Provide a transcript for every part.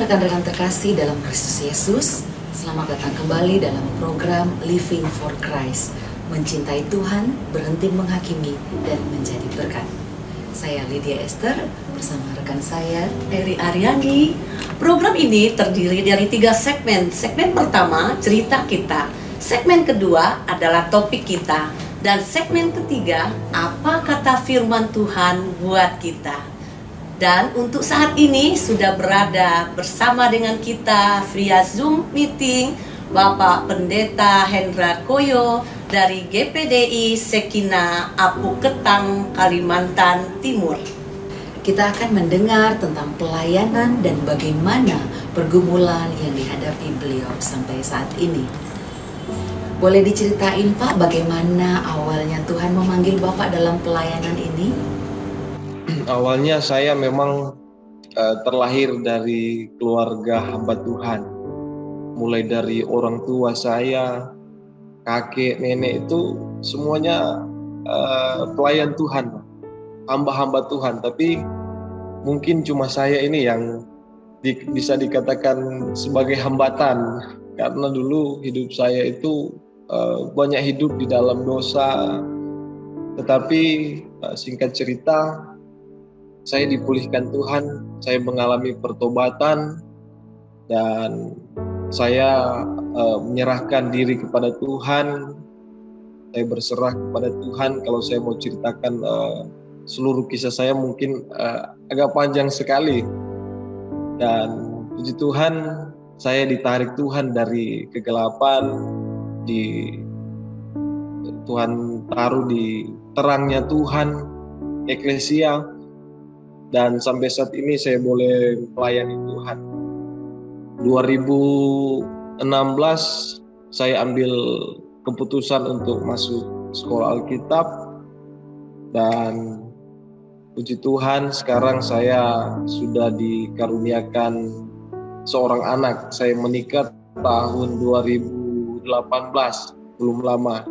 rekan-rekan terkasih dalam Kristus Yesus, selamat datang kembali dalam program Living for Christ, mencintai Tuhan, berhenti menghakimi, dan menjadi berkat. Saya Lydia Esther bersama rekan saya Eri Aryani. Program ini terdiri dari 3 segmen. Segmen pertama, cerita kita. Segmen kedua adalah topik kita. Dan segmen ketiga, apa kata firman Tuhan buat kita. Dan untuk saat ini sudah berada bersama dengan kita via Zoom meeting Bapak Pendeta Hendra Koyo dari GPDI Sekina Apu Ketang, Kalimantan Timur. Kita akan mendengar tentang pelayanan dan bagaimana pergumulan yang dihadapi beliau sampai saat ini. Boleh diceritain Pak, bagaimana awalnya Tuhan memanggil Bapak dalam pelayanan ini? Awalnya saya memang terlahir dari keluarga hamba Tuhan. Mulai dari orang tua saya, kakek, nenek itu semuanya pelayan Tuhan, hamba-hamba Tuhan. Tapi mungkin cuma saya ini yang bisa dikatakan sebagai hambatan, karena dulu hidup saya itu banyak hidup di dalam dosa. Tetapi singkat cerita, saya dipulihkan Tuhan, saya mengalami pertobatan, dan saya menyerahkan diri kepada Tuhan. Saya berserah kepada Tuhan. Kalau saya mau ceritakan seluruh kisah saya mungkin agak panjang sekali. Dan puji Tuhan, saya ditarik Tuhan dari kegelapan, Tuhan taruh di terangnya Tuhan, eklesia. Dan sampai saat ini saya boleh melayani Tuhan. 2016 saya ambil keputusan untuk masuk sekolah Alkitab. Dan puji Tuhan sekarang saya sudah dikaruniakan seorang anak. Saya menikah tahun 2018, belum lama.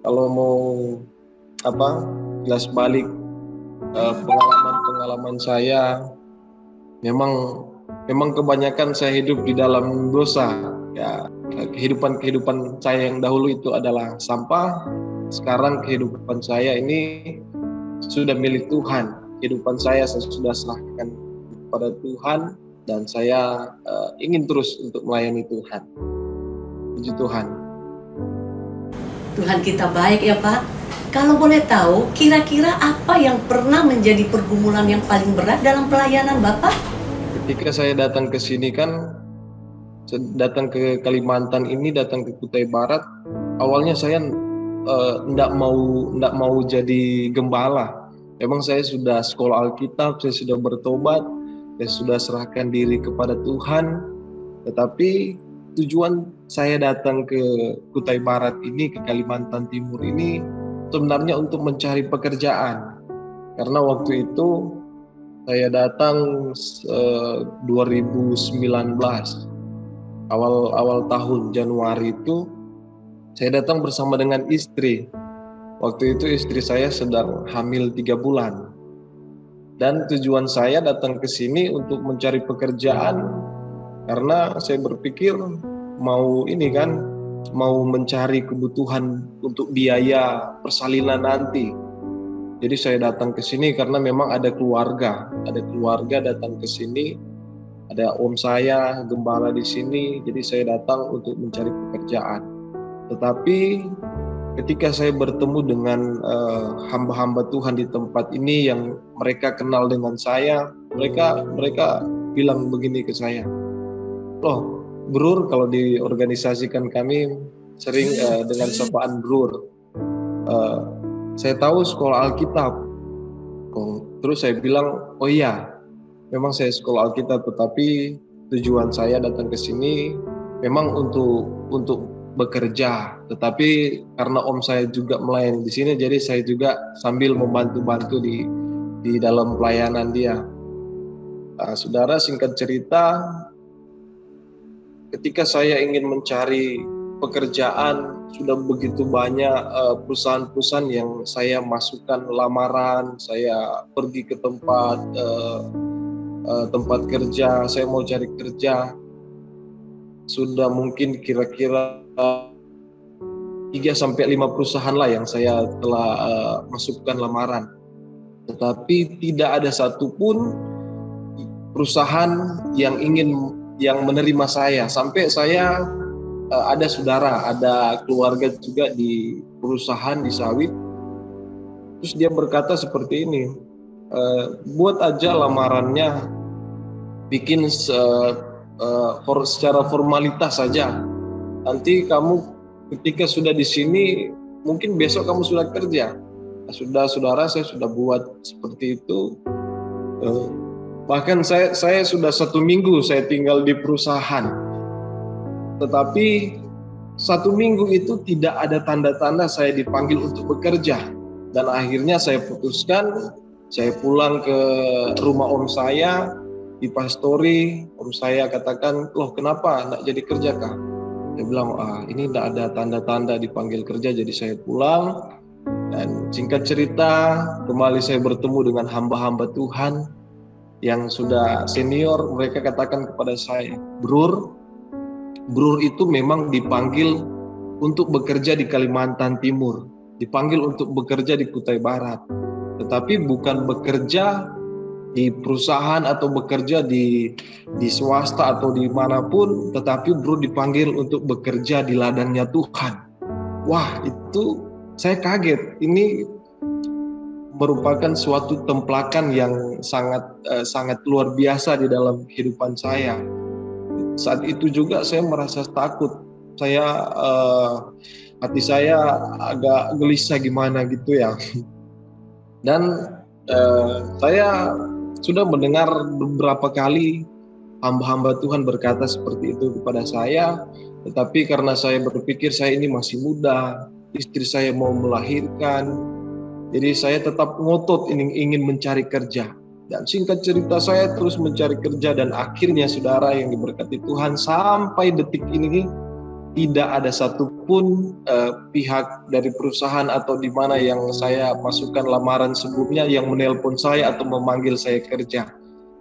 Kalau mau jelas balik pengalaman saya, memang kebanyakan saya hidup di dalam dosa. Ya, kehidupan saya yang dahulu itu adalah sampah. Sekarang kehidupan saya ini sudah milik Tuhan. Kehidupan saya sudah serahkan kepada Tuhan, dan saya ingin terus untuk melayani Tuhan. Puji Tuhan. Tuhan kita baik ya Pak. Kalau boleh tahu, kira-kira apa yang pernah menjadi pergumulan yang paling berat dalam pelayanan Bapak? Ketika saya datang ke sini datang ke Kalimantan ini, datang ke Kutai Barat, awalnya saya tidak mau jadi gembala. Memang saya sudah sekolah Alkitab, saya sudah bertobat, saya sudah serahkan diri kepada Tuhan. Tetapi tujuan saya datang ke Kutai Barat ini, ke Kalimantan Timur ini, sebenarnya untuk mencari pekerjaan. Karena waktu itu saya datang 2019, awal tahun Januari itu saya datang bersama dengan istri. Waktu itu istri saya sedang hamil 3 bulan. Dan tujuan saya datang ke sini untuk mencari pekerjaan, karena saya berpikir mau mencari kebutuhan untuk biaya persalinan nanti. Jadi saya datang ke sini karena memang ada keluarga datang ke sini, ada om saya gembala di sini. Jadi saya datang untuk mencari pekerjaan. Tetapi ketika saya bertemu dengan hamba-hamba Tuhan di tempat ini yang mereka kenal dengan saya, mereka bilang begini ke saya, "Loh, Brur," kalau di organisasi kan kami sering dengan sapaan Brur, "saya tahu sekolah Alkitab." Terus saya bilang, "Oh iya, memang saya sekolah Alkitab, tetapi tujuan saya datang ke sini memang untuk bekerja. Tetapi karena om saya juga melayani di sini, jadi saya juga sambil membantu-bantu di dalam pelayanan dia." Saudara, singkat cerita, ketika saya ingin mencari pekerjaan, sudah begitu banyak perusahaan-perusahaan yang saya masukkan lamaran, saya pergi ke tempat tempat kerja, saya mau cari kerja. Sudah mungkin kira-kira 3-5 perusahaan lah yang saya telah masukkan lamaran. Tetapi tidak ada satupun perusahaan yang menerima saya. Sampai saya ada saudara, ada keluarga juga di perusahaan di sawit. Terus dia berkata seperti ini, buat aja lamarannya, bikin secara formalitas saja. Nanti kamu ketika sudah di sini, mungkin besok kamu sudah kerja. Sudah, saudara, saya sudah buat seperti itu. Bahkan saya sudah 1 minggu saya tinggal di perusahaan. Tetapi 1 minggu itu tidak ada tanda-tanda saya dipanggil untuk bekerja. Dan akhirnya saya putuskan, saya pulang ke rumah om saya, dipastori. Om saya katakan, loh kenapa enggak jadi kerja kah? Dia bilang, ini tidak ada tanda-tanda dipanggil kerja, jadi saya pulang. Dan singkat cerita, kembali saya bertemu dengan hamba-hamba Tuhan yang sudah senior. Mereka katakan kepada saya, Brur itu memang dipanggil untuk bekerja di Kalimantan Timur, dipanggil untuk bekerja di Kutai Barat, tetapi bukan bekerja di perusahaan atau bekerja di swasta atau dimanapun, tetapi Bro dipanggil untuk bekerja di ladangnya Tuhan. Wah, itu saya kaget. Ini merupakan suatu templakan yang sangat luar biasa di dalam kehidupan saya. Saat itu juga saya merasa takut. Hati saya agak gelisah gimana gitu ya. Dan saya sudah mendengar beberapa kali hamba-hamba Tuhan berkata seperti itu kepada saya, tetapi karena saya berpikir saya ini masih muda, istri saya mau melahirkan, jadi saya tetap ngotot ingin mencari kerja. Dan singkat cerita, saya terus mencari kerja, dan akhirnya saudara yang diberkati Tuhan, sampai detik ini tidak ada satupun pihak dari perusahaan atau di mana yang saya masukkan lamaran sebelumnya yang menelpon saya atau memanggil saya kerja.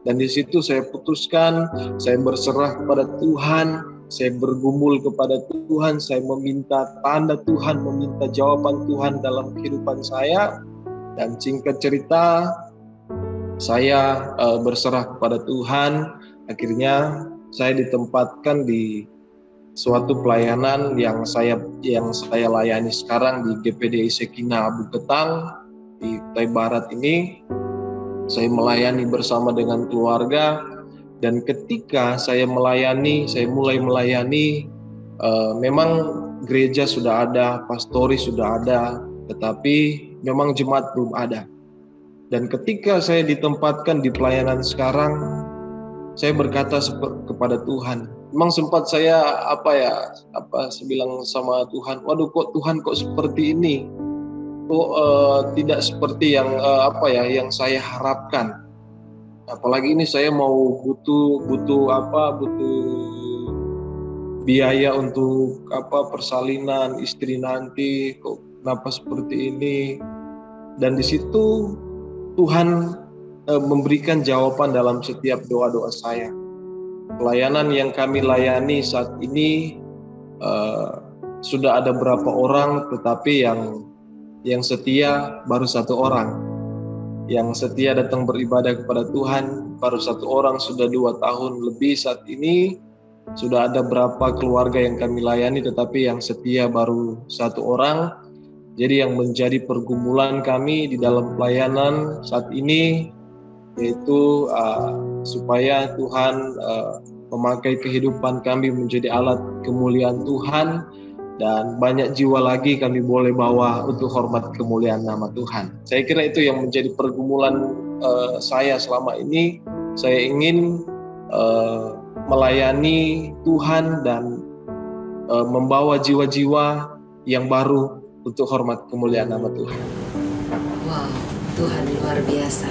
Dan di situ saya putuskan, saya berserah kepada Tuhan, saya bergumul kepada Tuhan, saya meminta tanda Tuhan, meminta jawaban Tuhan dalam kehidupan saya. Dan singkat cerita, saya berserah kepada Tuhan. Akhirnya saya ditempatkan di suatu pelayanan yang saya layani sekarang di GPDI Sekina Abu Ketang di Kutai Barat ini. Saya melayani bersama dengan keluarga, dan ketika saya mulai melayani, memang gereja sudah ada, pastori sudah ada, tetapi memang jemaat belum ada. Dan ketika saya ditempatkan di pelayanan sekarang, saya berkata kepada Tuhan, memang sempat saya bilang sama Tuhan, waduh kok Tuhan kok seperti ini, kok tidak seperti yang yang saya harapkan. Apalagi ini saya mau butuh biaya untuk persalinan istri nanti, kok kenapa seperti ini? Dan di situ Tuhan memberikan jawaban dalam setiap doa-doa saya. Pelayanan yang kami layani saat ini sudah ada berapa orang, tetapi yang setia baru 1 orang. Yang setia datang beribadah kepada Tuhan baru 1 orang, sudah 2 tahun lebih saat ini. Sudah ada berapa keluarga yang kami layani, tetapi yang setia baru 1 orang. Jadi yang menjadi pergumulan kami di dalam pelayanan saat ini, yaitu supaya Tuhan memakai kehidupan kami menjadi alat kemuliaan Tuhan, dan banyak jiwa lagi kami boleh bawa untuk hormat kemuliaan nama Tuhan. Saya kira itu yang menjadi pergumulan saya selama ini. Saya ingin melayani Tuhan dan membawa jiwa-jiwa yang baru untuk hormat kemuliaan nama Tuhan. Wow, Tuhan luar biasa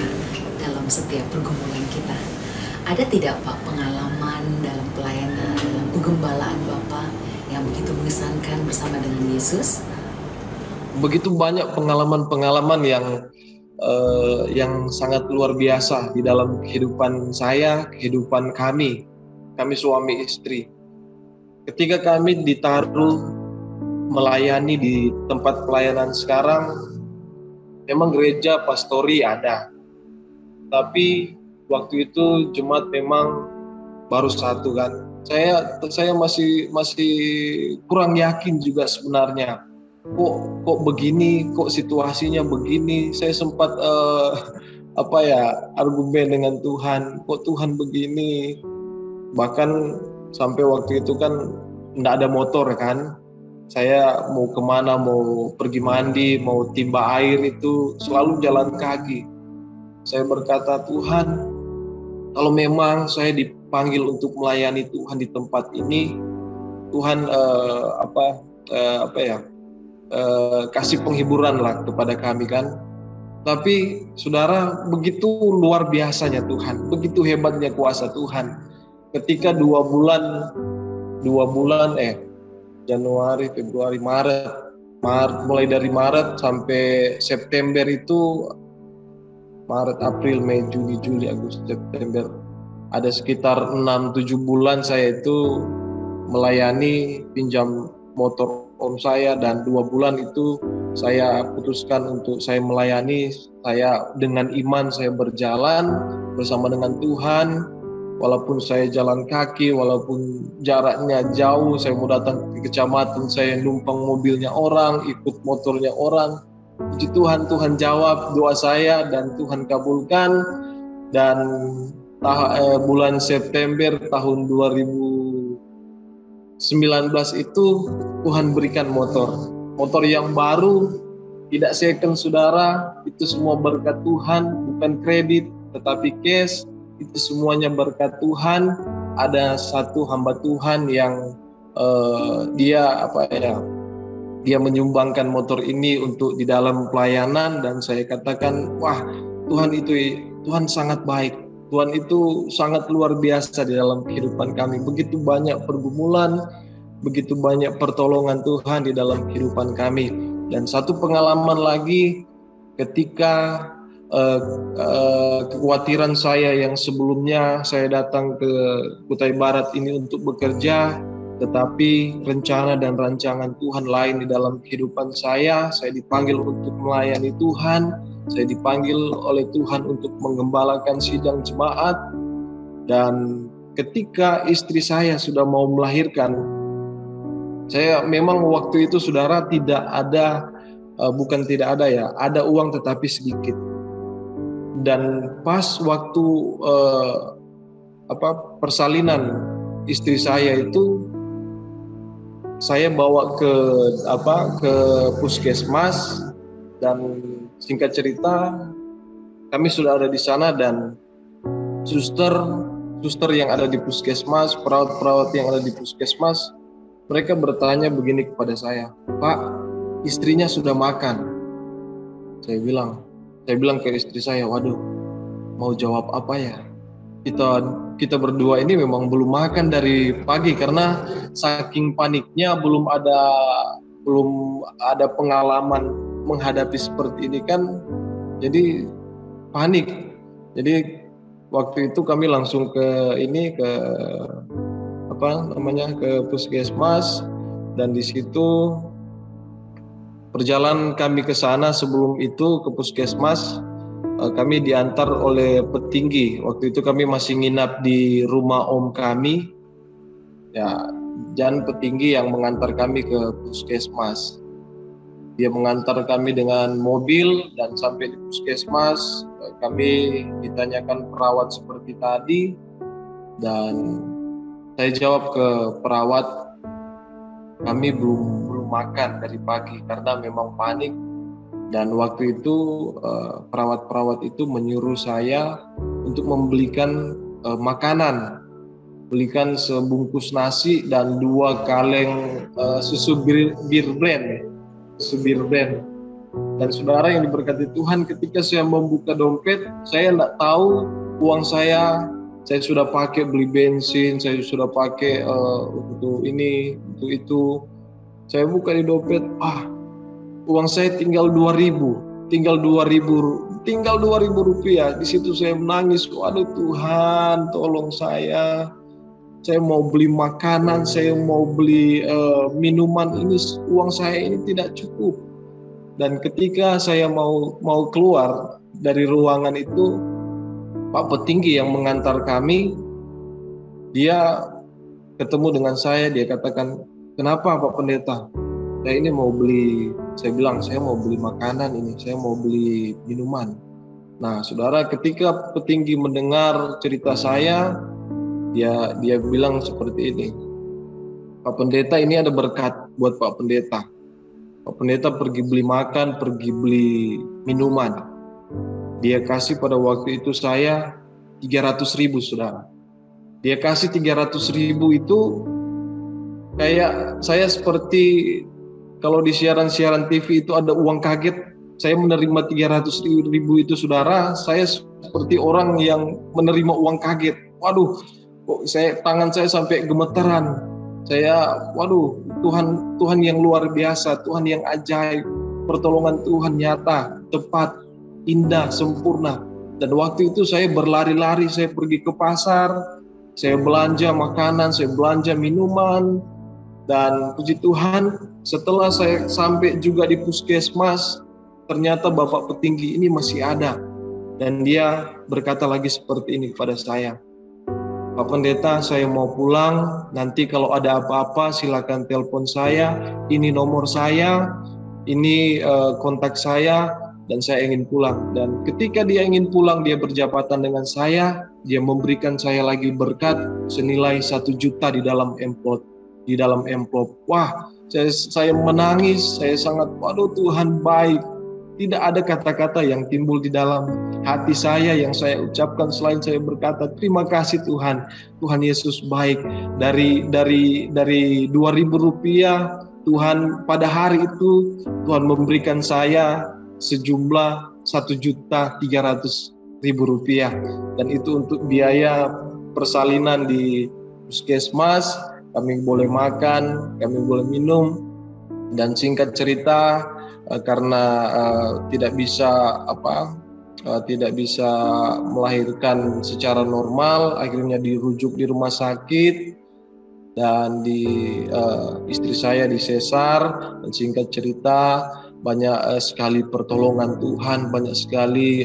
dalam setiap pergumulan kita. Ada tidak Pak pengalaman dalam pelayanan, dalam penggembalaan Bapak yang begitu mengesankan bersama dengan Yesus? Begitu banyak pengalaman-pengalaman yang yang sangat luar biasa di dalam kehidupan saya, kehidupan kami suami istri. Ketika kami ditaruh melayani di tempat pelayanan sekarang, memang gereja pastori ada, tapi waktu itu jemaat memang baru satu kan. Saya masih kurang yakin juga sebenarnya. Kok begini, kok situasinya begini. Saya sempat argumen dengan Tuhan, kok Tuhan begini. Bahkan sampai waktu itu kan enggak ada motor kan. Saya mau kemana, mau pergi mandi, mau timba air itu selalu jalan kaki. Saya berkata, Tuhan, kalau memang saya dipanggil untuk melayani Tuhan di tempat ini, Tuhan kasih penghiburan lah kepada kami kan. Tapi saudara, begitu luar biasanya Tuhan, begitu hebatnya kuasa Tuhan. Ketika 2 bulan Januari, Februari, Maret, mulai dari Maret sampai September itu, Maret, April, Mei, Juni, Juli, Agustus, September, ada sekitar 6-7 bulan saya itu melayani, pinjam motor om saya, dan 2 bulan itu saya putuskan untuk saya melayani. Saya dengan iman saya berjalan bersama dengan Tuhan, walaupun saya jalan kaki, walaupun jaraknya jauh, saya mau datang ke kecamatan, saya numpang mobilnya orang, ikut motornya orang. Puji Tuhan, Tuhan jawab doa saya dan Tuhan kabulkan. Dan bulan September tahun 2019 itu Tuhan berikan motor yang baru, tidak second saudara. Itu semua berkat Tuhan, bukan kredit tetapi cash. Itu semuanya berkat Tuhan. Ada satu hamba Tuhan yang dia menyumbangkan motor ini untuk di dalam pelayanan, dan saya katakan, wah, Tuhan sangat baik. Tuhan itu sangat luar biasa di dalam kehidupan kami. Begitu banyak pergumulan, begitu banyak pertolongan Tuhan di dalam kehidupan kami. Dan satu pengalaman lagi, ketika kekhawatiran saya yang sebelumnya saya datang ke Kutai Barat ini untuk bekerja, tetapi rencana dan rancangan Tuhan lain di dalam kehidupan saya dipanggil untuk melayani Tuhan, saya dipanggil oleh Tuhan untuk menggembalakan sidang jemaat. Dan ketika istri saya sudah mau melahirkan, saya memang waktu itu saudara ada uang tetapi sedikit. Dan pas waktu persalinan istri saya itu, saya bawa ke puskesmas, dan singkat cerita kami sudah ada di sana, dan suster yang ada di puskesmas, perawat yang ada di puskesmas, mereka bertanya begini kepada saya, Pak, istrinya sudah makan? Saya bilang ke istri saya, waduh, mau jawab apa ya? Kita berdua ini memang belum makan dari pagi karena saking paniknya, belum ada pengalaman menghadapi seperti ini kan, jadi panik. Jadi waktu itu kami langsung ke puskesmas, dan di situ perjalanan kami ke sana. Sebelum itu ke puskesmas, kami diantar oleh petinggi. Waktu itu kami masih nginap di rumah om kami, ya, dan petinggi yang mengantar kami ke puskesmas. Dia mengantar kami dengan mobil, dan sampai di puskesmas kami ditanyakan perawat seperti tadi, dan saya jawab ke perawat, kami belum makan dari pagi karena memang panik. Dan waktu itu perawat-perawat itu menyuruh saya untuk membelikan makanan, belikan sebungkus nasi dan 2 kaleng susu bir brand. Dan saudara yang diberkati Tuhan, ketika saya membuka dompet, saya tidak tahu uang saya sudah pakai beli bensin, saya sudah pakai untuk ini, untuk itu. Saya buka di dompet, uang saya tinggal 2.000. tinggal 2.000 rupiah. Di situ saya menangis, waduh Tuhan tolong saya mau beli makanan, saya mau beli minuman, ini uang saya ini tidak cukup. Dan ketika saya mau keluar dari ruangan itu, Pak Petinggi yang mengantar kami, dia ketemu dengan saya, dia katakan, kenapa Pak Pendeta? Saya ini mau beli, saya bilang saya mau beli makanan ini, saya mau beli minuman. Nah saudara, ketika petinggi mendengar cerita saya, dia bilang seperti ini, Pak Pendeta, ini ada berkat buat Pak Pendeta. Pak Pendeta pergi beli makan, pergi beli minuman. Dia kasih pada waktu itu saya 300.000 saudara. Dia kasih 300.000 itu kayak saya seperti kalau di siaran-siaran TV itu ada uang kaget, saya menerima 300.000 itu saudara, saya seperti orang yang menerima uang kaget. Waduh, kok tangan saya sampai gemetaran. Saya, waduh, Tuhan yang luar biasa, Tuhan yang ajaib, pertolongan Tuhan nyata, tepat, indah, sempurna. Dan waktu itu saya berlari-lari, saya pergi ke pasar, saya belanja makanan, saya belanja minuman. Dan puji Tuhan, setelah saya sampai juga di puskesmas, ternyata Bapak Petinggi ini masih ada. Dan dia berkata lagi seperti ini kepada saya, Pak Pendeta, saya mau pulang, nanti kalau ada apa-apa silakan telepon saya, ini nomor saya, ini kontak saya, dan saya ingin pulang. Dan ketika dia ingin pulang, dia berjabatan dengan saya, dia memberikan saya lagi berkat senilai 1 juta di dalam amplop. Wah, saya menangis, saya sangat, waduh Tuhan baik. Tidak ada kata-kata yang timbul di dalam hati saya yang saya ucapkan selain saya berkata, terima kasih Tuhan, Tuhan Yesus baik. Dari 2.000 rupiah, Tuhan pada hari itu, Tuhan memberikan saya sejumlah 1.300.000 rupiah. Dan itu untuk biaya persalinan di puskesmas. Kami boleh makan, kami boleh minum, dan singkat cerita karena tidak bisa melahirkan secara normal, akhirnya dirujuk di rumah sakit dan istri saya disesar. Dan singkat cerita banyak sekali pertolongan Tuhan, banyak sekali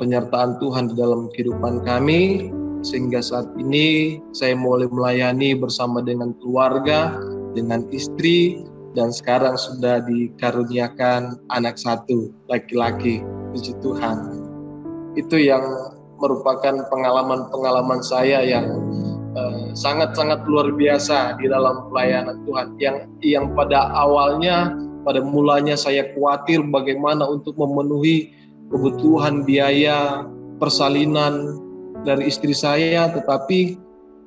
penyertaan Tuhan di dalam kehidupan kami. Sehingga saat ini saya mulai melayani bersama dengan keluarga, dengan istri, dan sekarang sudah dikaruniakan anak 1, laki-laki. Puji Tuhan. Itu yang merupakan pengalaman-pengalaman saya yang sangat-sangat luar biasa di dalam pelayanan Tuhan. Yang pada mulanya saya khawatir bagaimana untuk memenuhi kebutuhan biaya persalinan dari istri saya, tetapi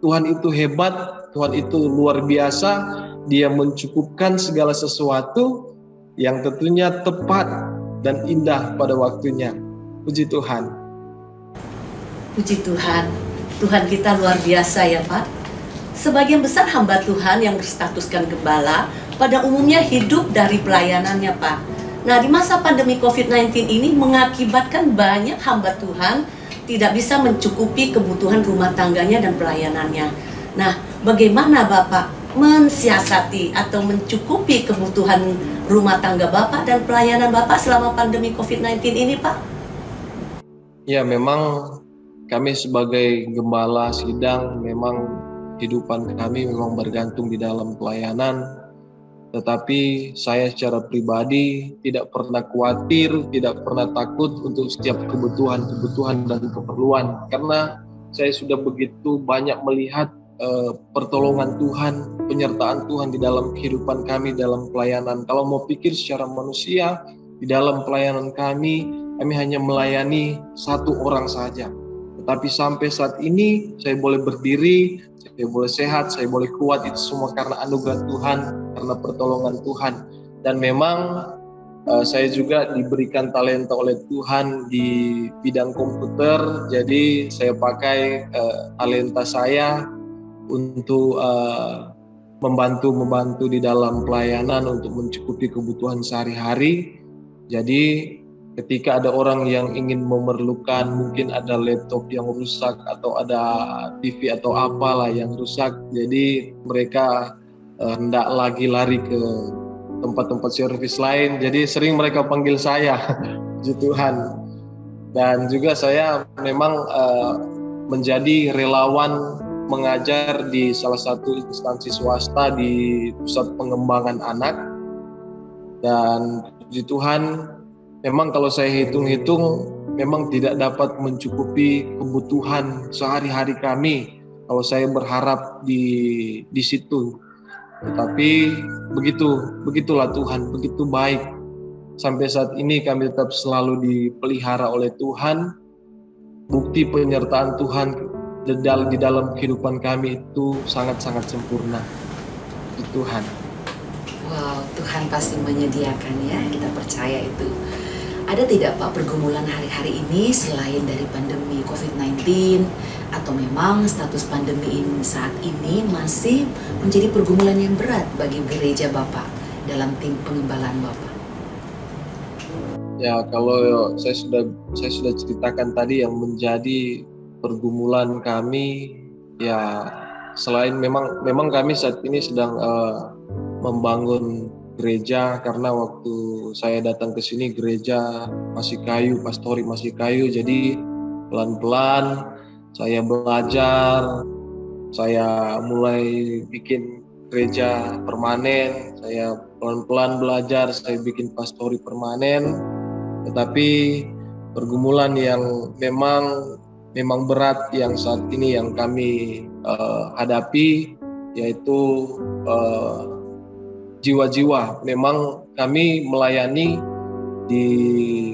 Tuhan itu hebat, Tuhan itu luar biasa, Dia mencukupkan segala sesuatu yang tentunya tepat dan indah pada waktunya. Puji Tuhan. Puji Tuhan, Tuhan kita luar biasa ya Pak. Sebagian besar hamba Tuhan yang berstatuskan gembala pada umumnya hidup dari pelayanannya Pak. Nah di masa pandemi COVID-19 ini mengakibatkan banyak hamba Tuhan tidak bisa mencukupi kebutuhan rumah tangganya dan pelayanannya. Nah, bagaimana Bapak mensiasati atau mencukupi kebutuhan rumah tangga Bapak dan pelayanan Bapak selama pandemi COVID-19 ini, Pak? Ya, memang kami sebagai gembala sidang, memang kehidupan kami memang bergantung di dalam pelayanan. Tetapi saya secara pribadi tidak pernah khawatir, tidak pernah takut untuk setiap kebutuhan dan keperluan. Karena saya sudah begitu banyak melihat pertolongan Tuhan, penyertaan Tuhan di dalam kehidupan kami, dalam pelayanan. Kalau mau pikir secara manusia, di dalam pelayanan kami hanya melayani 1 orang saja. Tetapi sampai saat ini saya boleh berdiri, saya boleh sehat, saya boleh kuat, itu semua karena anugerah Tuhan, karena pertolongan Tuhan. Dan memang saya juga diberikan talenta oleh Tuhan di bidang komputer, jadi saya pakai talenta saya untuk membantu di dalam pelayanan untuk mencukupi kebutuhan sehari-hari. Jadi ketika ada orang yang ingin memerlukan, mungkin ada laptop yang rusak atau ada TV atau apalah yang rusak, jadi mereka hendak lagi lari ke tempat-tempat servis lain, jadi sering mereka panggil saya. Puji Tuhan. Dan juga saya memang menjadi relawan mengajar di salah satu instansi swasta di pusat pengembangan anak. Dan puji Tuhan, memang kalau saya hitung-hitung memang tidak dapat mencukupi kebutuhan sehari-hari kami kalau saya berharap di situ. Tetapi begitulah Tuhan, begitu baik. Sampai saat ini kami tetap selalu dipelihara oleh Tuhan. Bukti penyertaan Tuhan di dalam kehidupan kami itu sangat-sangat sempurna. Puji Tuhan. Wow, Tuhan pasti menyediakan ya, kita percaya itu. Ada tidak Pak pergumulan hari-hari ini selain dari pandemi COVID-19, atau memang status pandemi ini saat ini masih menjadi pergumulan yang berat bagi gereja Bapak dalam tim pengembalaan Bapak? Ya, kalau saya sudah ceritakan tadi yang menjadi pergumulan kami, ya selain memang kami saat ini sedang membangun gereja, karena waktu saya datang ke sini gereja masih kayu, pastori masih kayu, jadi pelan-pelan saya belajar, saya mulai bikin gereja permanen, saya pelan-pelan belajar, saya bikin pastori permanen. Tetapi pergumulan yang memang berat yang saat ini yang kami hadapi, yaitu jiwa-jiwa. Memang kami melayani di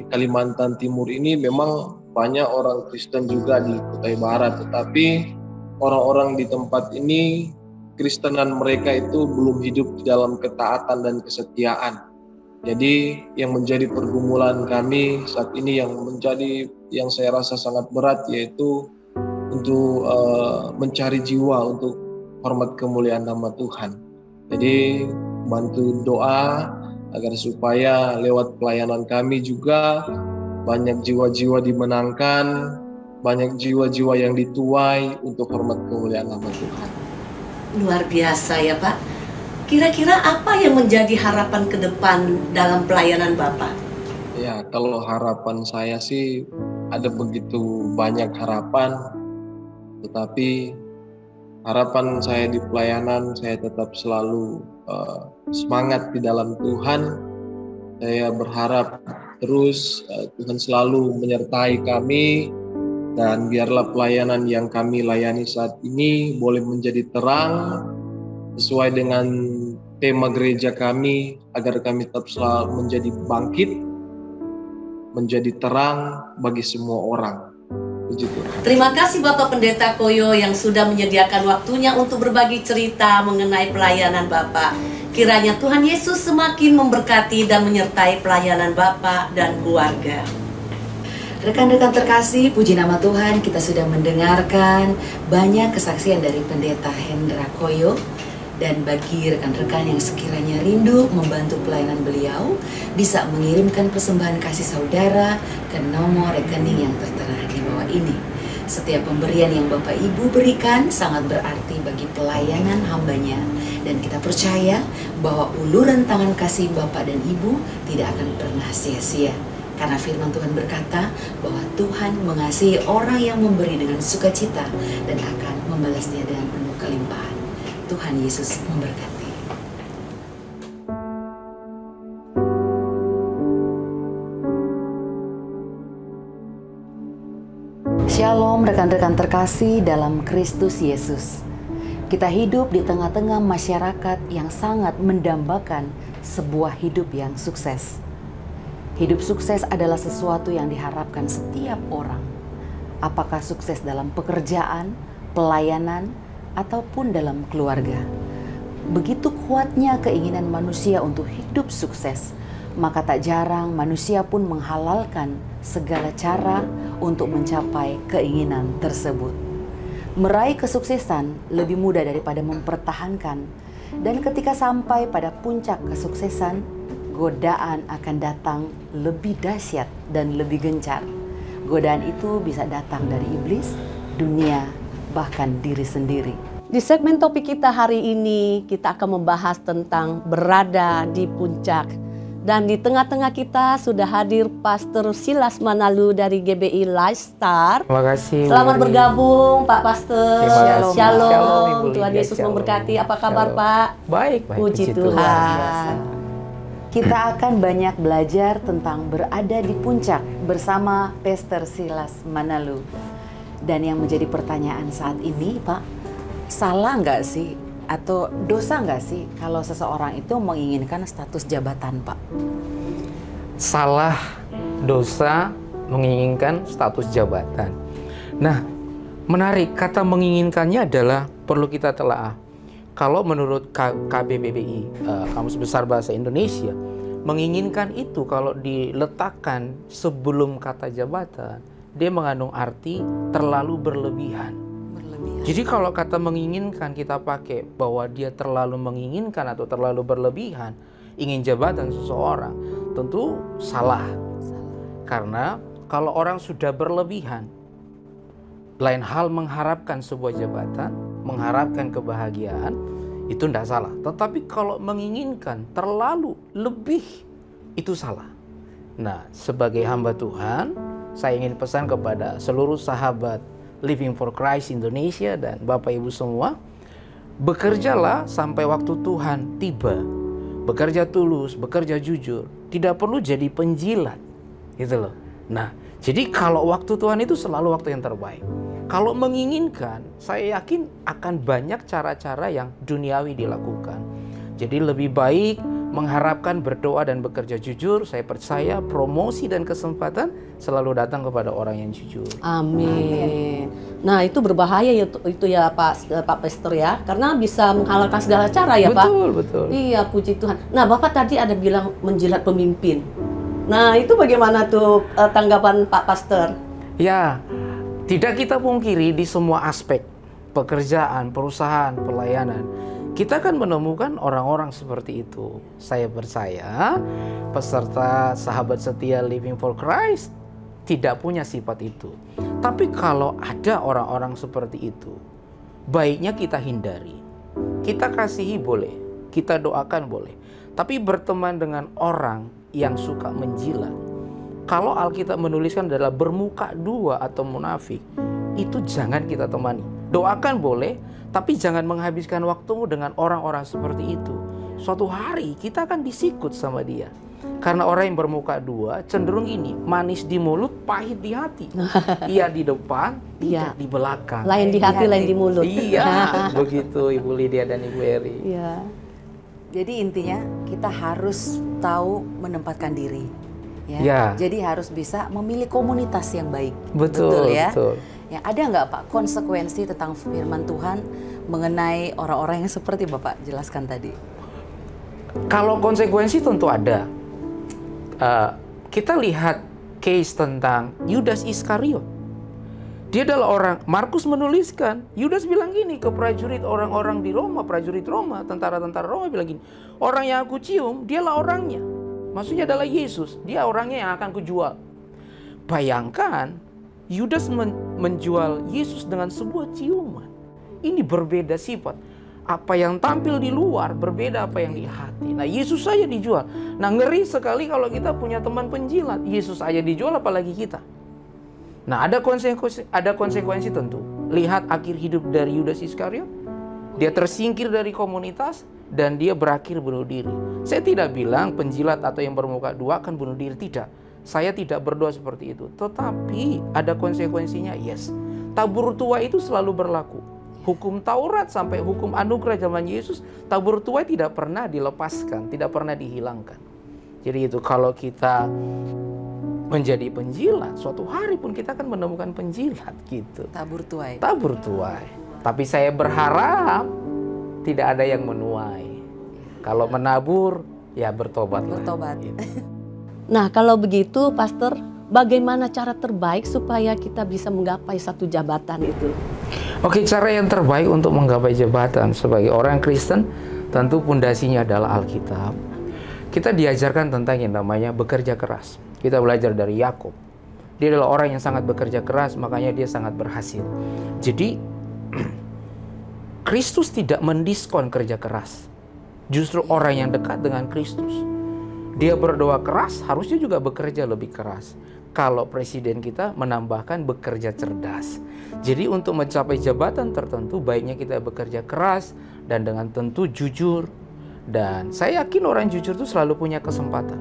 Kalimantan Timur ini memang banyak orang Kristen juga di Kutai Barat, tetapi orang-orang di tempat ini Kristenan mereka itu belum hidup di dalam ketaatan dan kesetiaan. Jadi yang menjadi pergumulan kami saat ini yang saya rasa sangat berat, yaitu untuk mencari jiwa untuk hormat kemuliaan nama Tuhan. Jadi bantu doa agar supaya lewat pelayanan kami juga banyak jiwa-jiwa dimenangkan, banyak jiwa-jiwa yang dituai untuk hormat kemuliaan nama Tuhan. Luar biasa ya Pak. Kira-kira apa yang menjadi harapan ke depan dalam pelayanan Bapak? Ya, kalau harapan saya sih ada begitu banyak harapan, tetapi harapan saya di pelayanan, saya tetap selalu semangat di dalam Tuhan. Saya berharap terus Tuhan selalu menyertai kami, dan biarlah pelayanan yang kami layani saat ini boleh menjadi terang sesuai dengan tema gereja kami, agar kami tetap selalu menjadi bangkit, menjadi terang bagi semua orang. Begitu. Terima kasih Bapak Pendeta Koyo yang sudah menyediakan waktunya untuk berbagi cerita mengenai pelayanan Bapak. Kiranya Tuhan Yesus semakin memberkati dan menyertai pelayanan Bapak dan keluarga. Rekan-rekan terkasih, puji nama Tuhan, kita sudah mendengarkan banyak kesaksian dari Pendeta Hendra Koyo. Dan bagi rekan-rekan yang sekiranya rindu membantu pelayanan beliau, bisa mengirimkan persembahan kasih saudara ke nomor rekening yang tertera di bawah ini. Setiap pemberian yang Bapak Ibu berikan sangat berarti bagi pelayanan hambanya. Dan kita percaya bahwa uluran tangan kasih Bapak dan Ibu tidak akan pernah sia-sia. Karena firman Tuhan berkata bahwa Tuhan mengasihi orang yang memberi dengan sukacita dan akan membalasnya dengan penuh kelimpahan. Tuhan Yesus memberkati. Shalom rekan-rekan terkasih dalam Kristus Yesus. Kita hidup di tengah-tengah masyarakat yang sangat mendambakan sebuah hidup yang sukses. Hidup sukses adalah sesuatu yang diharapkan setiap orang. Apakah sukses dalam pekerjaan, pelayanan, ataupun dalam keluarga. Begitu kuatnya keinginan manusia untuk hidup sukses, maka tak jarang manusia pun menghalalkan segala cara untuk mencapai keinginan tersebut. Meraih kesuksesan lebih mudah daripada mempertahankan, dan ketika sampai pada puncak kesuksesan, godaan akan datang lebih dahsyat dan lebih gencar. Godaan itu bisa datang dari iblis, dunia, bahkan diri sendiri. Di segmen topik kita hari ini, kita akan membahas tentang berada di puncak. Dan di tengah-tengah kita sudah hadir Pastor Silas Manalu dari GBI Lifestar. Terima kasih. Selamat bergabung Pak Pastor. Terima kasih. Shalom. Ibu Tuhan Lydia. Yesus Shalom. memberkati. Apa kabar Shalom. Pak? Baik, Puji puji Tuhan. Kita akan banyak belajar tentang berada di puncak bersama Pastor Silas Manalu. Dan yang menjadi pertanyaan saat ini, Pak, salah nggak sih atau dosa nggak sih kalau seseorang itu menginginkan status jabatan, Pak? Salah, dosa, menginginkan status jabatan. Nah, menarik, kata menginginkannya adalah perlu kita telaah. Kalau menurut KBBI, Kamus Besar Bahasa Indonesia, menginginkan itu kalau diletakkan sebelum kata jabatan, dia mengandung arti terlalu berlebihan. Jadi kalau kata menginginkan kita pakai bahwa dia terlalu menginginkan atau terlalu berlebihan, ingin jabatan seseorang, tentu salah. Karena kalau orang sudah berlebihan, lain hal mengharapkan sebuah jabatan, mengharapkan kebahagiaan, itu tidak salah. Tetapi kalau menginginkan terlalu lebih, itu salah. Nah, sebagai hamba Tuhan, saya ingin pesan kepada seluruh sahabat Living for Christ Indonesia dan Bapak Ibu semua, bekerjalah sampai waktu Tuhan tiba. Bekerja tulus, bekerja jujur, tidak perlu jadi penjilat. Gitu loh. Nah, jadi kalau waktu Tuhan itu selalu waktu yang terbaik. Kalau menginginkan, saya yakin akan banyak cara-cara yang duniawi dilakukan. Jadi lebih baik mengharapkan berdoa dan bekerja jujur. Saya percaya promosi dan kesempatan selalu datang kepada orang yang jujur. Amin. Nah, itu berbahaya itu ya Pak Pastor ya, karena bisa menghalalkan segala cara ya Pak. Betul, betul. Iya, puji Tuhan. Nah, Bapak tadi ada bilang menjilat pemimpin. Nah, itu bagaimana tuh tanggapan Pak Pastor? Ya, tidak kita pungkiri di semua aspek pekerjaan, perusahaan, pelayanan, kita kan menemukan orang-orang seperti itu. Saya percaya peserta sahabat setia Living for Christ tidak punya sifat itu. Tapi kalau ada orang-orang seperti itu, baiknya kita hindari. Kita kasihi boleh, kita doakan boleh. Tapi berteman dengan orang yang suka menjilat, kalau Alkitab menuliskan adalah bermuka dua atau munafik, itu jangan kita temani. Doakan boleh, tapi jangan menghabiskan waktumu dengan orang-orang seperti itu. Suatu hari kita akan disikut sama dia. Karena orang yang bermuka dua cenderung ini, manis di mulut, pahit di hati. Iya di depan, tidak di belakang. Lain di hati, lain di mulut. Iya, begitu Ibu Lydia dan Ibu Eri. Iya. Jadi intinya kita harus tahu menempatkan diri. Ya. Jadi harus bisa memilih komunitas yang baik. Betul ya. betul. Ya, ada nggak Pak konsekuensi tentang firman Tuhan mengenai orang-orang yang seperti Bapak jelaskan tadi? Kalau konsekuensi tentu ada. Kita lihat case tentang Yudas Iskariot. Dia adalah orang, Markus menuliskan, Yudas bilang gini ke prajurit orang-orang di Roma, prajurit Roma, tentara-tentara Roma bilang gini, orang yang aku cium, dialah orangnya. Maksudnya adalah Yesus, dia orangnya yang akan kujual. Bayangkan, Yudas menjual Yesus dengan sebuah ciuman. Ini berbeda sifat. Apa yang tampil di luar berbeda apa yang di hati. Nah, Yesus saja dijual. Nah, ngeri sekali kalau kita punya teman penjilat. Yesus saja dijual apalagi kita. Nah, ada konsekuensi tentu. Lihat akhir hidup dari Yudas Iskariot. Dia tersingkir dari komunitas dan dia berakhir bunuh diri. Saya tidak bilang penjilat atau yang bermuka dua akan bunuh diri, tidak. Saya tidak berdoa seperti itu. Tetapi ada konsekuensinya, yes. Tabur tua itu selalu berlaku. Hukum Taurat sampai hukum anugerah zaman Yesus, tabur tua tidak pernah dilepaskan, tidak pernah dihilangkan. Jadi itu kalau kita menjadi penjilat, suatu hari pun kita akan menemukan penjilat gitu. Tabur tuai. Tabur tuai. Tapi saya berharap tidak ada yang menuai. Kalau menabur, ya bertobatlah. Bertobat. Gitu. Nah, kalau begitu, Pastor, bagaimana cara terbaik supaya kita bisa menggapai satu jabatan itu? Oke, cara yang terbaik untuk menggapai jabatan sebagai orang Kristen, tentu pondasinya adalah Alkitab. kita diajarkan tentang yang namanya bekerja keras. Kita belajar dari Yakub. Dia adalah orang yang sangat bekerja keras, makanya dia sangat berhasil. Jadi Kristus tidak mendiskon kerja keras. Justru orang yang dekat dengan Kristus, dia berdoa keras, harusnya juga bekerja lebih keras. Kalau presiden kita menambahkan bekerja cerdas. Jadi untuk mencapai jabatan tertentu, baiknya kita bekerja keras dan dengan tentu jujur. Dan saya yakin orang jujur itu selalu punya kesempatan.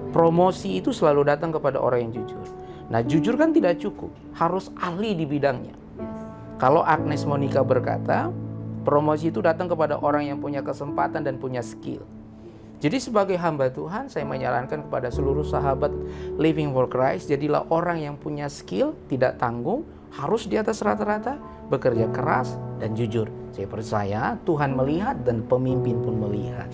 Promosi itu selalu datang kepada orang yang jujur. Nah, jujur kan tidak cukup, harus ahli di bidangnya. Kalau Agnes Monica berkata, promosi itu datang kepada orang yang punya kesempatan dan punya skill. Jadi sebagai hamba Tuhan, saya menyarankan kepada seluruh sahabat Living for Christ, jadilah orang yang punya skill, tidak tanggung, harus di atas rata-rata, bekerja keras dan jujur. Saya percaya Tuhan melihat dan pemimpin pun melihat.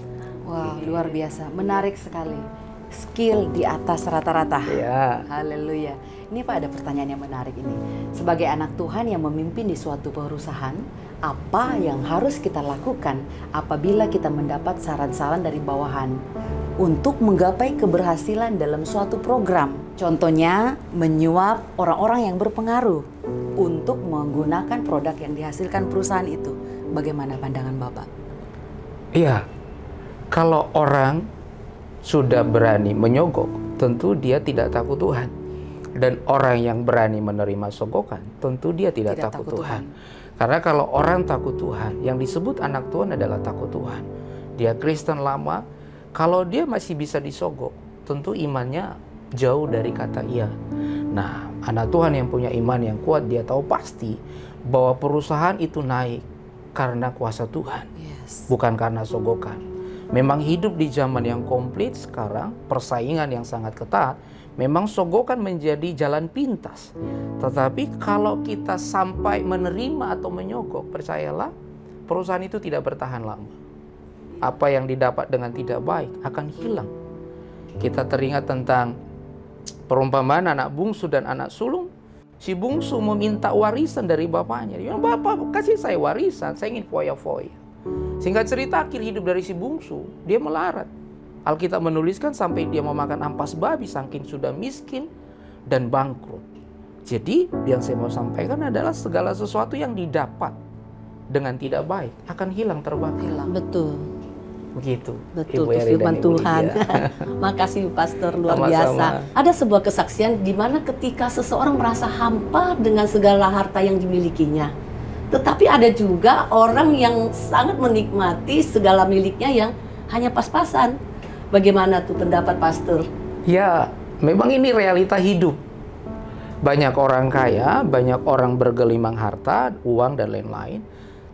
Wah, luar biasa, menarik sekali. Skill di atas rata-rata. Ya. Haleluya. Ini Pak, ada pertanyaan yang menarik ini. Sebagai anak Tuhan yang memimpin di suatu perusahaan, apa yang harus kita lakukan apabila kita mendapat saran-saran dari bawahan untuk menggapai keberhasilan dalam suatu program? Contohnya, menyuap orang-orang yang berpengaruh untuk menggunakan produk yang dihasilkan perusahaan itu. Bagaimana pandangan Bapak? Iya, kalau orang sudah berani menyogok, tentu dia tidak takut Tuhan. Dan orang yang berani menerima sogokan, tentu dia tidak takut Tuhan. Karena kalau orang takut Tuhan, yang disebut anak Tuhan adalah takut Tuhan. Dia Kristen lama, kalau dia masih bisa disogok, tentu imannya jauh dari kata iya. Nah, anak Tuhan yang punya iman yang kuat, dia tahu pasti bahwa perusahaan itu naik karena kuasa Tuhan, bukan karena sogokan. Memang hidup di zaman yang komplit sekarang, persaingan yang sangat ketat, memang sogokan menjadi jalan pintas. Tetapi kalau kita sampai menerima atau menyogok, percayalah, perusahaan itu tidak bertahan lama. Apa yang didapat dengan tidak baik akan hilang. Kita teringat tentang perumpamaan anak bungsu dan anak sulung. Si bungsu meminta warisan dari bapaknya. Dia bilang, "Bapak, kasih saya warisan, saya ingin foya-foya." Singkat cerita, akhir hidup dari si bungsu, dia melarat. Alkitab menuliskan sampai dia memakan ampas babi saking sudah miskin dan bangkrut. Jadi yang saya mau sampaikan adalah segala sesuatu yang didapat dengan tidak baik akan hilang terbakar. Betul. Begitu. Betul, Ibu Eri dan firman Ibu Tuhan. Lydia. Makasih Pastor, luar Sama-sama. biasa. Ada sebuah kesaksian di mana ketika seseorang merasa hampa dengan segala harta yang dimilikinya. Tetapi ada juga orang yang sangat menikmati segala miliknya yang hanya pas-pasan. Bagaimana tuh pendapat Pastor? Ya, memang ini realita hidup. Banyak orang kaya, banyak orang bergelimang harta, uang dan lain-lain,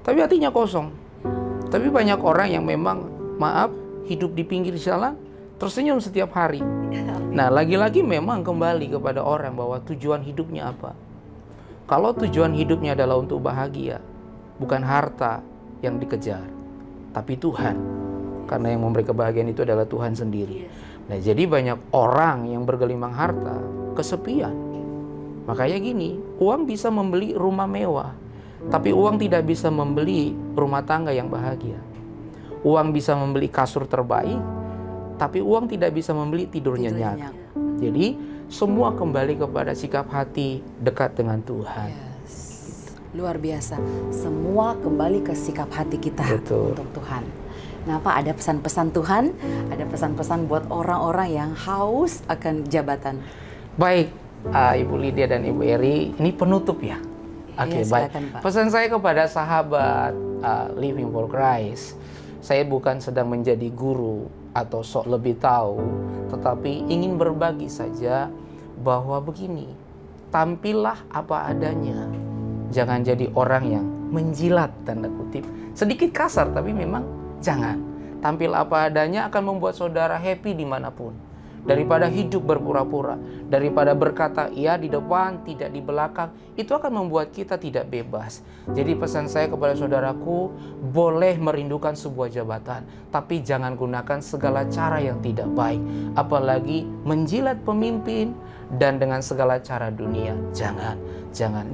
tapi hatinya kosong. Tapi banyak orang yang memang, maaf, hidup di pinggir jalan, tersenyum setiap hari. Nah, lagi-lagi memang kembali kepada orang bahwa tujuan hidupnya apa. Kalau tujuan hidupnya adalah untuk bahagia, bukan harta yang dikejar, tapi Tuhan. Karena yang memberi kebahagiaan itu adalah Tuhan sendiri. Nah, jadi banyak orang yang bergelimang harta, kesepian. Makanya gini, uang bisa membeli rumah mewah, tapi uang tidak bisa membeli rumah tangga yang bahagia. Uang bisa membeli kasur terbaik, tapi uang tidak bisa membeli tidur nyenyak. Jadi, semua kembali kepada sikap hati dekat dengan Tuhan. Luar biasa. Semua kembali ke sikap hati kita. Betul. Untuk Tuhan. Nah, Pak, ada pesan-pesan Tuhan, ada pesan-pesan buat orang-orang yang haus akan jabatan. Baik, Ibu Lydia dan Ibu Eri, ini penutup ya. Oke, baik. Silakan, Pak. Pesan saya kepada sahabat Living for Christ, saya bukan sedang menjadi guru atau sok lebih tahu, tetapi ingin berbagi saja bahwa begini, tampillah apa adanya. Jangan jadi orang yang menjilat, tanda kutip. Sedikit kasar, tapi memang jangan. Tampil apa adanya akan membuat saudara happy dimanapun. Daripada hidup berpura-pura, daripada berkata iya di depan, tidak di belakang, itu akan membuat kita tidak bebas. Jadi pesan saya kepada saudaraku, boleh merindukan sebuah jabatan, tapi jangan gunakan segala cara yang tidak baik. Apalagi menjilat pemimpin dan dengan segala cara dunia.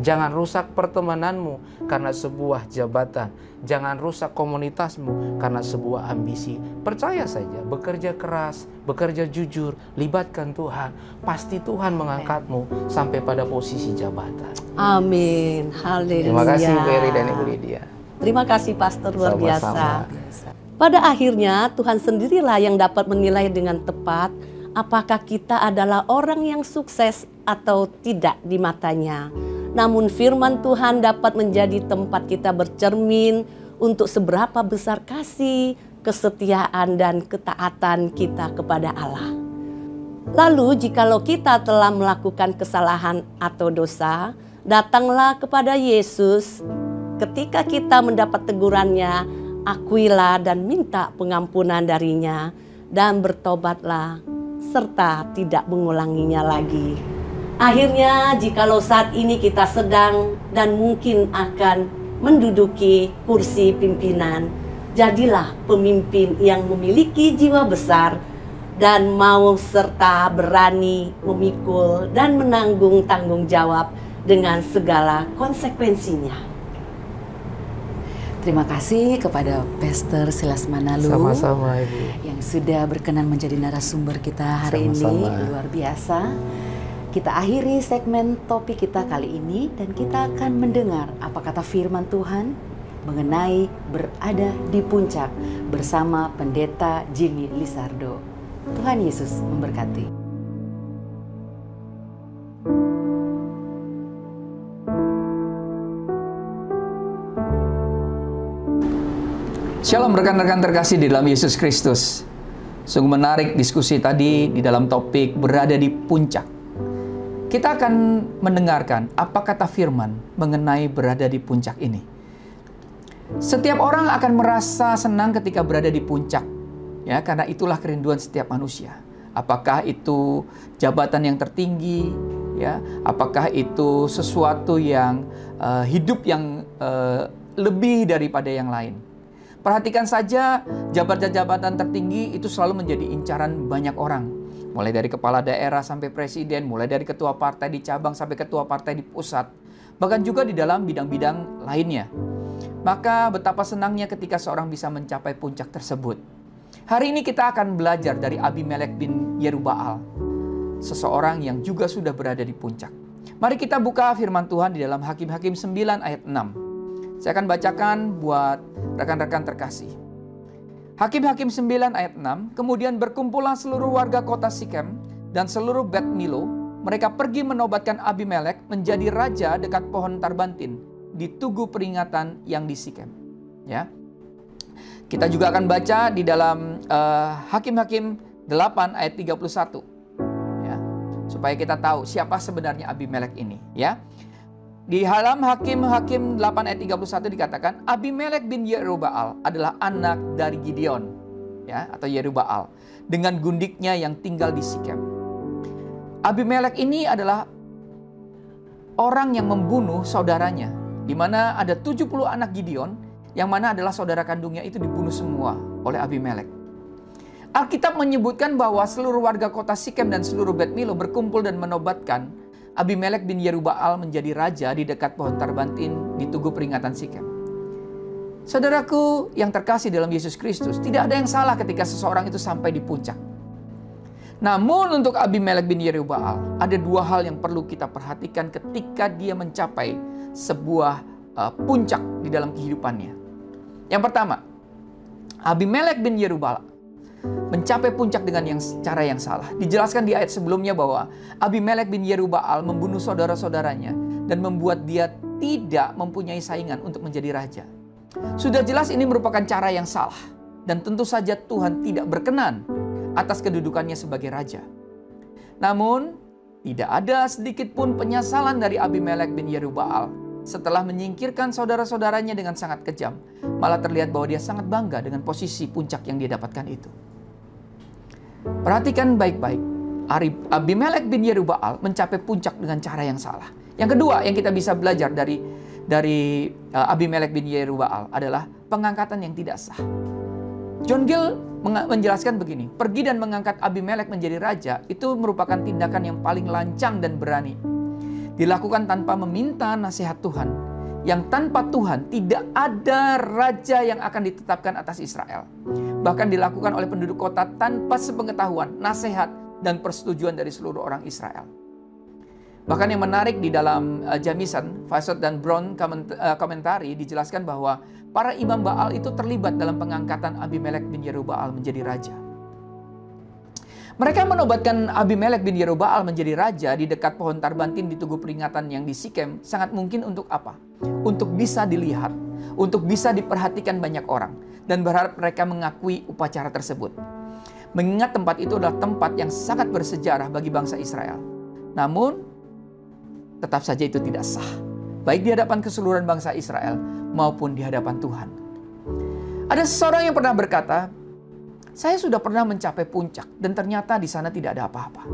Jangan rusak pertemananmu karena sebuah jabatan. Jangan rusak komunitasmu karena sebuah ambisi. Percaya saja, bekerja keras, bekerja jujur, libatkan Tuhan. Pasti Tuhan mengangkatmu sampai pada posisi jabatan. Amin. Haleluya. Terima kasih Bu Eri dan Ibu Lydia. Terima kasih Pastor, luar Sama-sama. biasa. Pada akhirnya Tuhan sendirilah yang dapat menilai dengan tepat apakah kita adalah orang yang sukses atau tidak di matanya. Namun firman Tuhan dapat menjadi tempat kita bercermin untuk seberapa besar kasih, kesetiaan, dan ketaatan kita kepada Allah. Lalu jikalau kita telah melakukan kesalahan atau dosa, datanglah kepada Yesus. Ketika kita mendapat tegurannya, akuilah dan minta pengampunan darinya, dan bertobatlah serta tidak mengulanginya lagi. Akhirnya jikalau saat ini kita sedang dan mungkin akan menduduki kursi pimpinan, jadilah pemimpin yang memiliki jiwa besar dan mau serta berani memikul dan menanggung tanggung jawab dengan segala konsekuensinya. Terima kasih kepada Pastor Silas Manalu. Sama-sama Ibu. Yang sudah berkenan menjadi narasumber kita hari Sama-sama. ini. Luar biasa. Kita akhiri segmen topik kita kali ini dan kita akan mendengar apa kata firman Tuhan mengenai berada di puncak bersama Pendeta Jimmy Lizardo. Tuhan Yesus memberkati. Shalom rekan-rekan terkasih di dalam Yesus Kristus. Sungguh menarik diskusi tadi di dalam topik berada di puncak. Kita akan mendengarkan apa kata firman mengenai berada di puncak ini. Setiap orang akan merasa senang ketika berada di puncak, ya, karena itulah kerinduan setiap manusia. Apakah itu jabatan yang tertinggi, ya, apakah itu sesuatu yang hidup yang lebih daripada yang lain. Perhatikan saja, jabatan-jabatan tertinggi itu selalu menjadi incaran banyak orang. Mulai dari kepala daerah sampai presiden, mulai dari ketua partai di cabang sampai ketua partai di pusat. Bahkan juga di dalam bidang-bidang lainnya. Maka betapa senangnya ketika seorang bisa mencapai puncak tersebut. Hari ini kita akan belajar dari Abimelek bin Yerubbaal. Seseorang yang juga sudah berada di puncak. Mari kita buka firman Tuhan di dalam Hakim-Hakim 9 ayat 6. Saya akan bacakan buat rekan-rekan terkasih. Hakim-Hakim 9 ayat 6, kemudian berkumpullah seluruh warga kota Sikem dan seluruh Bet Milo. Mereka pergi menobatkan Abimelek menjadi raja dekat pohon tarbantin di tugu peringatan yang di Sikem. Ya. Kita juga akan baca di dalam Hakim-Hakim 8 ayat 31. Ya. Supaya kita tahu siapa sebenarnya Abimelek ini. Ya. Di dalam Hakim-Hakim 8 ayat 31 dikatakan Abimelek bin Yerubbaal adalah anak dari Gideon, ya, atau Yerubbaal, dengan gundiknya yang tinggal di Sikem. Abimelek ini adalah orang yang membunuh saudaranya, di mana ada 70 anak Gideon, yang mana adalah saudara kandungnya itu dibunuh semua oleh Abimelek. Alkitab menyebutkan bahwa seluruh warga kota Sikem dan seluruh Bet Milo berkumpul dan menobatkan Abimelek bin Yerubbaal menjadi raja di dekat pohon tarbantin di tugu peringatan Sikem. Saudaraku yang terkasih dalam Yesus Kristus, tidak ada yang salah ketika seseorang itu sampai di puncak. Namun untuk Abimelek bin Yerubbaal, ada dua hal yang perlu kita perhatikan ketika dia mencapai sebuah puncak di dalam kehidupannya. Yang pertama, Abimelek bin Yerubbaal mencapai puncak dengan cara yang salah. Dijelaskan di ayat sebelumnya bahwa Abimelek bin Yerubbaal membunuh saudara-saudaranya dan membuat dia tidak mempunyai saingan untuk menjadi raja. Sudah jelas ini merupakan cara yang salah dan tentu saja Tuhan tidak berkenan atas kedudukannya sebagai raja. Namun tidak ada sedikit pun penyesalan dari Abimelek bin Yerubbaal setelah menyingkirkan saudara-saudaranya dengan sangat kejam. Malah terlihat bahwa dia sangat bangga dengan posisi puncak yang dia dapatkan itu. Perhatikan baik-baik, Abimelek bin Yerubbaal mencapai puncak dengan cara yang salah. Yang kedua yang kita bisa belajar dari Abimelek bin Yerubbaal adalah pengangkatan yang tidak sah. John Gill menjelaskan begini, pergi dan mengangkat Abimelek menjadi raja itu merupakan tindakan yang paling lancang dan berani. Dilakukan tanpa meminta nasihat Tuhan, yang tanpa Tuhan tidak ada raja yang akan ditetapkan atas Israel. Bahkan dilakukan oleh penduduk kota tanpa sepengetahuan, nasihat, dan persetujuan dari seluruh orang Israel. Bahkan yang menarik di dalam Jamison, Fassett dan Brown komentari dijelaskan bahwa para imam Baal itu terlibat dalam pengangkatan Abimelek bin Yerubbaal menjadi raja. Mereka menobatkan Abimelek bin Yerubbaal menjadi raja di dekat pohon tarbantin di tugu peringatan yang di Sikem sangat mungkin untuk apa? Untuk bisa dilihat, untuk bisa diperhatikan banyak orang, dan berharap mereka mengakui upacara tersebut. Mengingat tempat itu adalah tempat yang sangat bersejarah bagi bangsa Israel. Namun, tetap saja itu tidak sah, baik di hadapan keseluruhan bangsa Israel maupun di hadapan Tuhan. Ada seseorang yang pernah berkata, saya sudah pernah mencapai puncak dan ternyata di sana tidak ada apa-apa.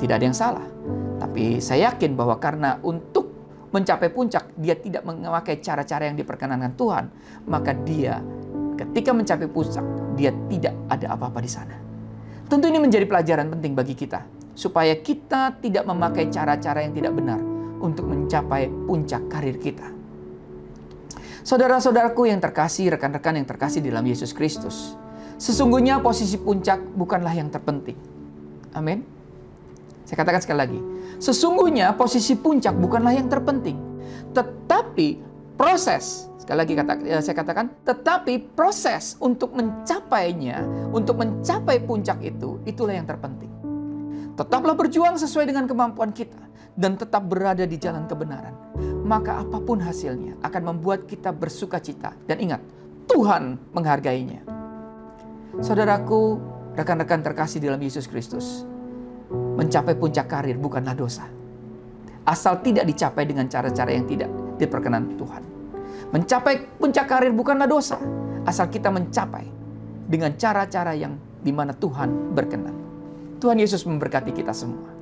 Tidak ada yang salah, tapi saya yakin bahwa karena untuk mencapai puncak dia tidak memakai cara-cara yang diperkenankan Tuhan, maka dia ketika mencapai puncak dia tidak ada apa-apa di sana. Tentu ini menjadi pelajaran penting bagi kita, supaya kita tidak memakai cara-cara yang tidak benar untuk mencapai puncak karir kita. Saudara-saudaraku yang terkasih, rekan-rekan yang terkasih dalam Yesus Kristus, sesungguhnya posisi puncak bukanlah yang terpenting. Amin. Saya katakan sekali lagi, sesungguhnya posisi puncak bukanlah yang terpenting, tetapi proses, sekali lagi saya katakan, tetapi proses untuk mencapainya, untuk mencapai puncak itu, itulah yang terpenting. Tetaplah berjuang sesuai dengan kemampuan kita dan tetap berada di jalan kebenaran. Maka apapun hasilnya akan membuat kita bersukacita. Dan ingat, Tuhan menghargainya. Saudaraku, rekan-rekan terkasih dalam Yesus Kristus, mencapai puncak karir bukanlah dosa. Asal tidak dicapai dengan cara-cara yang tidak diperkenan Tuhan. Mencapai puncak karir bukanlah dosa. Asal kita mencapai dengan cara-cara yang dimana Tuhan berkenan. Tuhan Yesus memberkati kita semua.